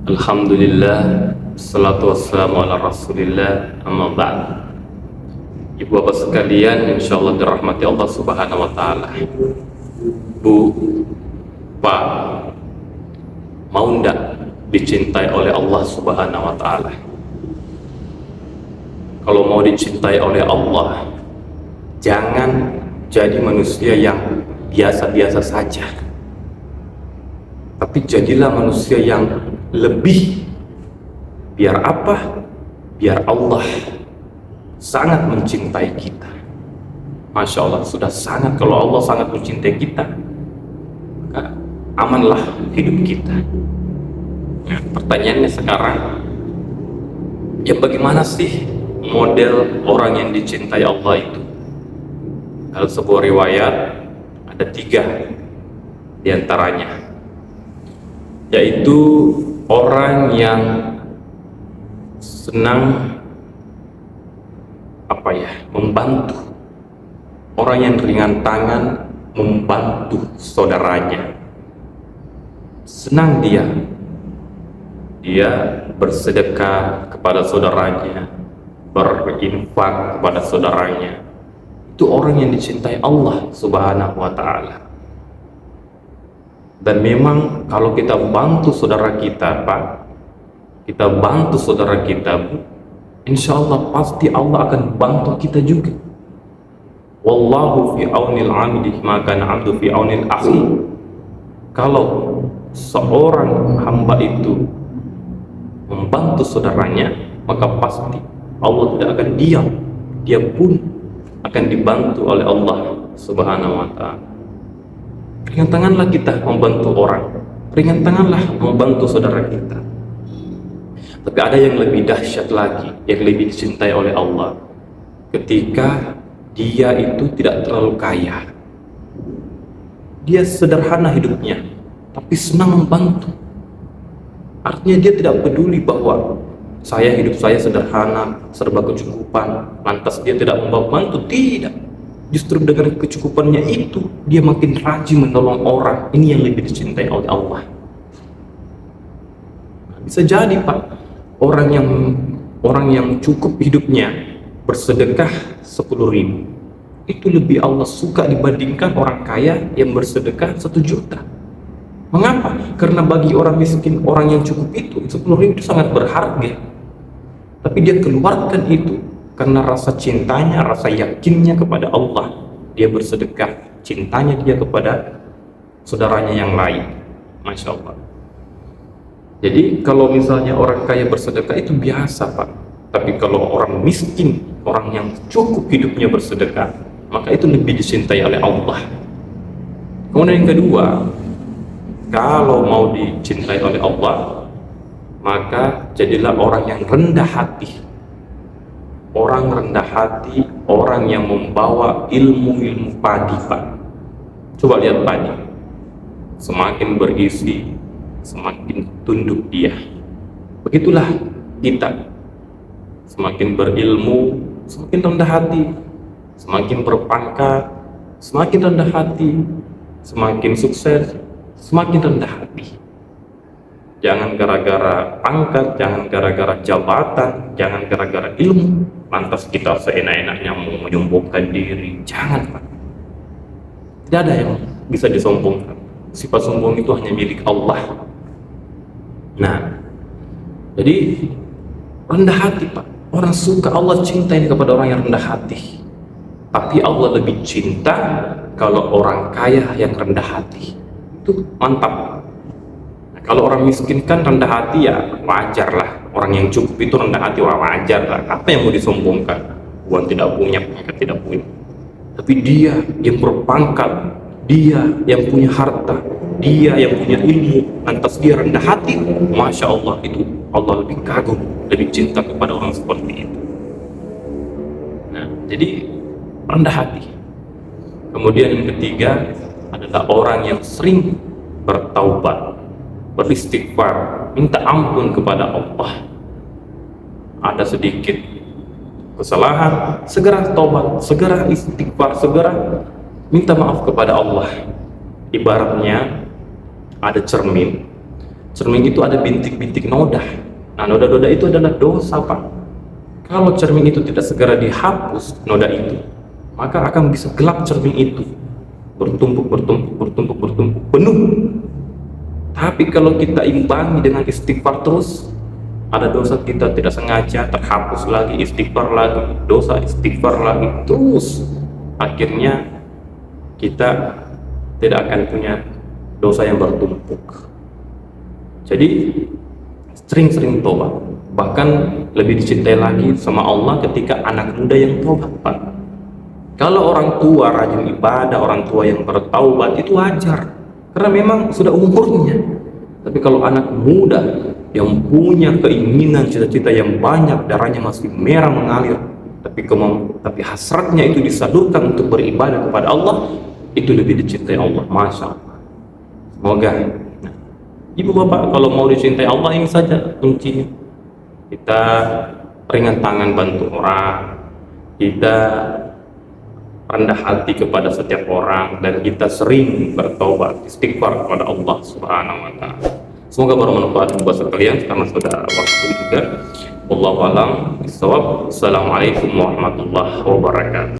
Alhamdulillah, salatu wassalamu ala rasulillah, amma ba'd. Ibu bapak sekalian, insyaallah dirahmati Allah subhanahu wa ta'ala. Bu, Pak, mau ndak dicintai oleh Allah subhanahu wa ta'ala? Kalau mau dicintai oleh Allah, jangan jadi manusia yang biasa-biasa saja, tapi jadilah manusia yang lebih. Biar apa? Biar Allah sangat mencintai kita. Masya Allah, sudah sangat. Kalau Allah sangat mencintai kita, maka amanlah hidup kita. Nah, pertanyaannya sekarang, ya bagaimana sih model orang yang dicintai Allah itu? Dalam sebuah riwayat ada 3 diantaranya, yaitu orang yang senang membantu, orang yang ringan tangan membantu saudaranya, senang dia bersedekah kepada saudaranya, berinfak kepada saudaranya. Itu orang yang dicintai Allah subhanahu wa ta'ala. Dan memang kalau kita bantu saudara kita, Pak, kita bantu saudara kita, Bu, insya Allah pasti Allah akan bantu kita juga. Wallahu fi aunil abdi ma kana abdu fi aunil akhi. Kalau seorang hamba itu membantu saudaranya, maka pasti Allah tidak akan diam. Dia pun akan dibantu oleh Allah subhanahu wa ta'ala. Ringan tanganlah kita membantu orang, ringan tanganlah membantu saudara kita. Tapi ada yang lebih dahsyat lagi, yang lebih dicintai oleh Allah, ketika dia itu tidak terlalu kaya, dia sederhana hidupnya, tapi senang membantu. Artinya dia tidak peduli bahwa hidup saya sederhana, serba kecukupan, lantas dia tidak membantu. Tidak. Justru dengan kecukupannya itu, dia makin rajin menolong orang. Ini yang lebih dicintai oleh Allah. Bisa jadi, Pak, orang yang cukup hidupnya bersedekah 10.000, itu lebih Allah suka dibandingkan orang kaya yang bersedekah 1 juta. Mengapa? Karena bagi orang miskin, orang yang cukup itu 10.000 itu sangat berharga. Tapi dia keluarkan itu karena rasa cintanya, rasa yakinnya kepada Allah. Dia bersedekah, cintanya dia kepada saudaranya yang lain. Masya Allah. Jadi kalau misalnya orang kaya bersedekah itu biasa, Pak. Tapi kalau orang miskin, orang yang cukup hidupnya bersedekah, maka itu lebih dicintai oleh Allah. Kemudian yang kedua, kalau mau dicintai oleh Allah, maka jadilah orang yang rendah hati. Orang rendah hati, orang yang membawa ilmu-ilmu padi, Pak. Coba lihat padi, semakin berisi, semakin tunduk dia. Begitulah kita, semakin berilmu, semakin rendah hati, semakin berpangkat, semakin rendah hati, semakin sukses, semakin rendah hati. Jangan gara-gara pangkat, jangan gara-gara jabatan, jangan gara-gara ilmu, lantas kita seenak-enaknya menyombongkan diri. Jangan, Pak. Tidak ada yang bisa disombongkan. Sifat sombong itu hanya milik Allah. Nah, jadi rendah hati, Pak. Orang suka, Allah cintai kepada orang yang rendah hati. Tapi Allah lebih cinta kalau orang kaya yang rendah hati. Itu mantap. Kalau orang miskin kan rendah hati, ya wajar lah. Orang yang cukup itu rendah hati, wajar lah. Apa yang mau disombongkan? Uang tidak punya, pangkat tidak punya. Tapi dia yang berpangkat, dia yang punya harta, dia yang punya ilmu, lantas dia rendah hati, Masya Allah, itu Allah lebih kagum, lebih cinta kepada orang seperti itu. Nah, jadi rendah hati. Kemudian yang ketiga adalah orang yang sering bertaubat, beristighfar, minta ampun kepada Allah. Ada sedikit kesalahan, segera taubat, segera istighfar, segera minta maaf kepada Allah. Ibaratnya ada cermin, cermin itu ada bintik-bintik noda. Nah, noda-noda itu adalah dosa, Pak. Kalau cermin itu tidak segera dihapus noda itu, maka akan bisa gelap cermin itu, bertumpuk penuh. Tapi kalau kita imbangi dengan istighfar terus, ada dosa kita tidak sengaja terhapus lagi, istighfar lagi, dosa istighfar lagi, terus akhirnya kita tidak akan punya dosa yang bertumpuk. Jadi sering-sering tobat, bahkan lebih dicintai lagi sama Allah ketika anak muda yang tobat, Pak. Kalau orang tua rajin ibadah, orang tua yang bertaubat itu wajar, karena memang sudah umurnya. Tapi kalau anak muda yang punya keinginan, cita-cita yang banyak, darahnya masih merah mengalir, tapi hasratnya itu disalurkan untuk beribadah kepada Allah, itu lebih dicintai Allah. Masya Allah. Semoga ibu bapak kalau mau dicintai Allah, ini saja kuncinya. Kita ringan tangan bantu orang, kita rendah hati kepada setiap orang, dan kita sering bertobat istighfar kepada Allah Subhanahu wa Ta'ala. Semoga bermanfaat buat sekalian, karena sudah waktu juga. Wallahu a'lam bishawab. Assalamualaikum warahmatullahi wabarakatuh.